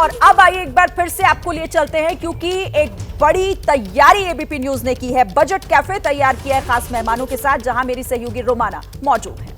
और अब आइए एक बार फिर से आपको लिए चलते हैं, क्योंकि एक बड़ी तैयारी एबीपी न्यूज ने की है। बजट कैफे तैयार किया है खास मेहमानों के साथ, जहां मेरी सहयोगी रोमाना मौजूद है।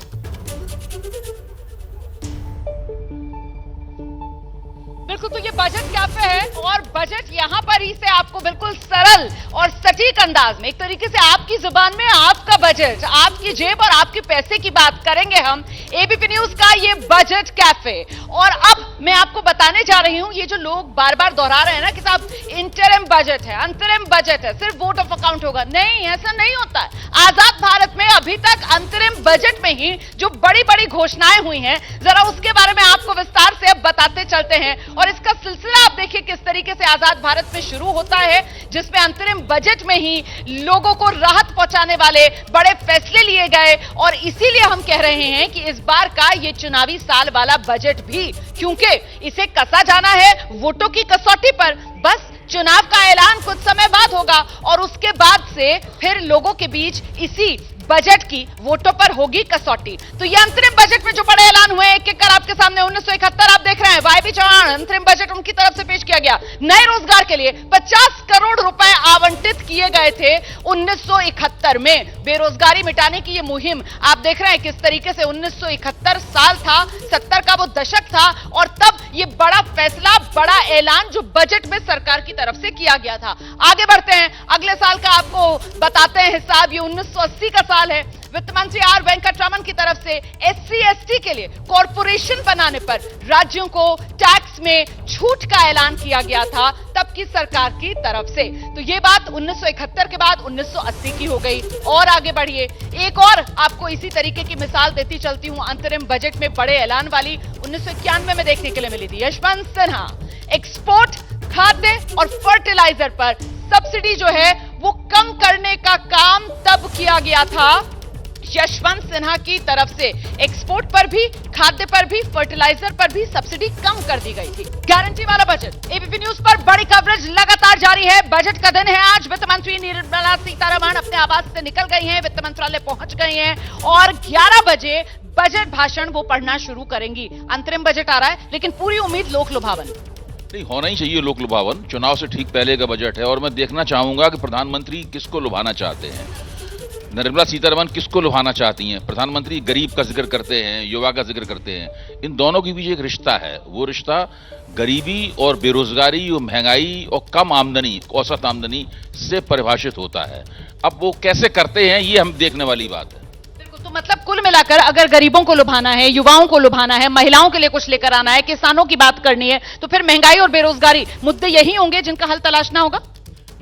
बिल्कुल, तो ये बजट कैफे है और बजट यहाँ पर ही से आपको बिल्कुल सरल और सटीक अंदाज में, एक तरीके से आपकी जुबान में आपका बजट, आपकी जेब और आपके पैसे की बात करेंगे हम एबीपी न्यूज का ये बजट कैफे। और अब मैं आपको बताने जा रही हूं, ये जो लोग बार बार दोहरा रहे हैं ना कि साहब इंटरिम बजट है, अंतरिम बजट है, सिर्फ वोट ऑफ अकाउंट होगा, नहीं, ऐसा नहीं होता है। आजाद भारत में अभी तक अंतरिम बजट में ही जो बड़ी बड़ी घोषणाएं हुई हैं, जरा उसके बारे में आपको विस्तार से अब बताते चलते हैं। और इसका सिलसिला आप देखिए किस तरीके से आजाद भारत में शुरू होता है, जिसमें अंतरिम बजट में ही लोगों को राहत पहुंचाने वाले बड़े फैसले लिए गए। और इसीलिए हम कह रहे हैं कि इस बार का ये चुनावी साल वाला बजट भी, क्योंकि इसे कसा जाना है वोटों की कसौटी पर। बस चुनाव का ऐलान कुछ समय बाद होगा और उसके बाद से फिर लोगों के बीच इसी बजट की वोटों पर होगी कसौटी। तो ये अंतरिम बजट में जो बड़े ऐलान हुए, एक एक कर आपके सामने 1971 आप देख रहे हैं, वाईबी चौहान, अंतरिम बजट उनकी तरफ से पेश किया गया। नए रोजगार के लिए 50 करोड़ रुपए आवंटित किए गए थे 1971 में। बेरोजगारी मिटाने की ये मुहिम आप देख रहे हैं किस तरीके से 1971 साल था, 70 का वो दशक था और तब ये बड़ा फैसला, बड़ा ऐलान जो बजट में सरकार की तरफ से किया गया था। आगे बढ़ते हैं, अगले साल का आपको बताते हैं हिसाब। ये 1980 का साल है। वित्त मंत्री आर वेंकटरमन की तरफ से SC/ST के लिए कॉरपोरेशन बनाने पर राज्यों को टैक्स में छूट का ऐलान किया गया था तब की सरकार की तरफ से। तो ये बात 1971 के बाद 1980 की हो गई। और आगे बढ़िए, एक और आपको इसी तरीके की मिसाल देती चलती हूं, अंतरिम बजट में बड़े ऐलान वाली 1991 में देखने के लिए मिली थी। यशवंत सिन्हा, एक्सपोर्ट, खाद्य और फर्टिलाइजर पर सब्सिडी जो है वो कम करने का काम तब किया गया था यशवंत सिन्हा की तरफ से। एक्सपोर्ट पर भी, खाद्य पर भी, फर्टिलाइजर पर भी सब्सिडी कम कर दी गई थी। गारंटी वाला बजट। एबीपी न्यूज पर बड़ी कवरेज लगातार जारी है। बजट का दिन है आज। वित्त मंत्री निर्मला सीतारमण अपने आवास से निकल गई हैं, वित्त मंत्रालय पहुंच गई हैं और 11 बजे बजट भाषण वो पढ़ना शुरू करेंगी। अंतरिम बजट आ रहा है, लेकिन पूरी उम्मीद लोक लुभावन नहीं होना ही चाहिए। लोक लुभावन चुनाव से ठीक पहले का बजट है और मैं देखना चाहूंगा कि प्रधानमंत्री किसको लुभाना चाहते हैं। निर्मला सीतारमण किसको लुभाना चाहती हैं? प्रधानमंत्री गरीब का जिक्र करते हैं, युवा का जिक्र करते हैं। इन दोनों के बीच एक रिश्ता है, वो रिश्ता गरीबी और बेरोजगारी और महंगाई और कम आमदनी, औसत आमदनी से परिभाषित होता है। अब वो कैसे करते हैं ये हम देखने वाली बात है। तो मतलब कुल मिलाकर अगर गरीबों को लुभाना है, युवाओं को लुभाना है, महिलाओं के लिए कुछ लेकर आना है, किसानों की बात करनी है, तो फिर महंगाई और बेरोजगारी मुद्दे यही होंगे जिनका हल तलाशना होगा।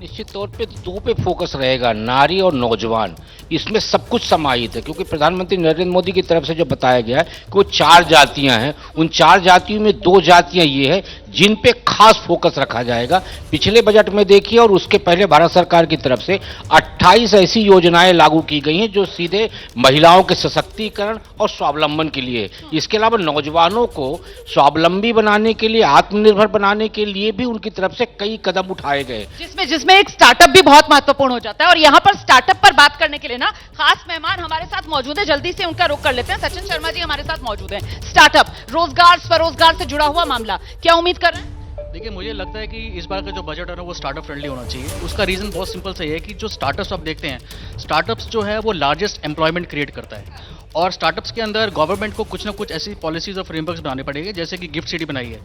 निश्चित तौर पे दो पे फोकस रहेगा, नारी और नौजवान। इसमें सब कुछ समाहित है, क्योंकि प्रधानमंत्री नरेंद्र मोदी की तरफ से जो बताया गया है कि वो 4 जातियां हैं, उन 4 जातियों में 2 जातियां ये है जिन पे खास फोकस रखा जाएगा। पिछले बजट में देखिए और उसके पहले भारत सरकार की तरफ से 28 ऐसी योजनाएं लागू की गई हैं जो सीधे महिलाओं के सशक्तिकरण और स्वावलंबन के लिए। इसके अलावा नौजवानों को स्वावलंबी बनाने के लिए, आत्मनिर्भर बनाने के लिए भी उनकी तरफ से कई कदम उठाए गए, जिसमें एक स्टार्टअप भी बहुत महत्वपूर्ण हो जाता है। और यहां पर स्टार्टअप पर बात करने के लिए ना खास मेहमान हमारे साथ मौजूद है, जल्दी से उनका रुख कर लेते हैं। सचिन शर्मा जी हमारे साथ मौजूद हैं। स्टार्टअप, रोजगार, स्वरोजगार से जुड़ा हुआ मामला, क्या उम्मीद कर रहे हैं? देखिए, मुझे लगता है कि इस बार का जो बजट है ना वो स्टार्टअप फ्रेंडली होना चाहिए। उसका रीज़न बहुत सिंपल सा है कि जो स्टार्टअप्स आप देखते हैं, स्टार्टअप्स जो है वो लार्जेस्ट एम्प्लॉयमेंट क्रिएट करता है। और स्टार्टअप्स के अंदर गवर्नमेंट को कुछ ना कुछ ऐसी पॉलिसीज और फ्रेमवर्क्स बनाने पड़ेंगे, जैसे कि गिफ्ट सिटी बनाई है।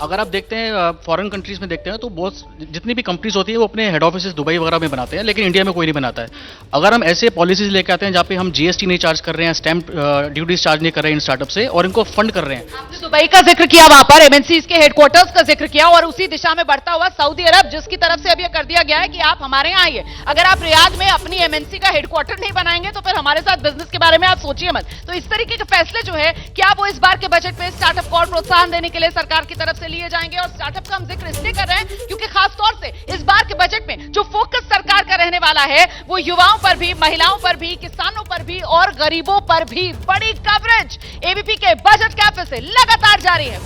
अगर आप देखते हैं फॉरेन कंट्रीज में देखते हैं तो बहुत जितनी भी कंपनीज होती है वो अपने हेड ऑफिस दुबई वगैरह में बनाते हैं, लेकिन इंडिया में कोई नहीं बनाता है। अगर हम ऐसे पॉलिसीज लेके आते हैं जहाँ पे हम GST नहीं चार्ज कर रहे हैं, स्टैम्प ड्यूटीज चार्ज नहीं कर रहे हैं इन स्टार्टअप से, और इनको फंड कर रहे हैं। आपने दुबई का जिक्र किया, वहां पर MNCs के हेडक्वार्टर्स का जिक्र किया और उसी दिशा में बढ़ता हुआ सऊदी अरब, जिसकी तरफ से अब यह कर दिया गया है कि आप हमारे यहाँ आइए। अगर आप रियाद में अपनी MNC का हेडक्वार्टर नहीं बनाएंगे तो फिर हमारे साथ बिजनेस के बारे में आप सोचिए मत। तो इस तरीके के फैसले जो है, क्या वो इस बार के बजट में स्टार्टअप को और प्रोत्साहन देने के लिए सरकार की तरफ से लिए जाएंगे? और स्टार्टअप का हम जिक्र इसलिए कर रहे हैं क्योंकि खास तौर से इस बार के बजट में जो फोकस सरकार का रहने वाला है वो युवाओं पर भी, महिलाओं पर भी, किसानों पर भी और गरीबों पर भी। बड़ी कवरेज एबीपी के बजट कैफे से लगातार जारी है।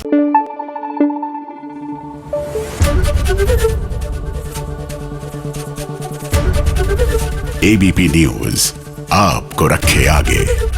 एबीपी न्यूज आपको रखे आगे।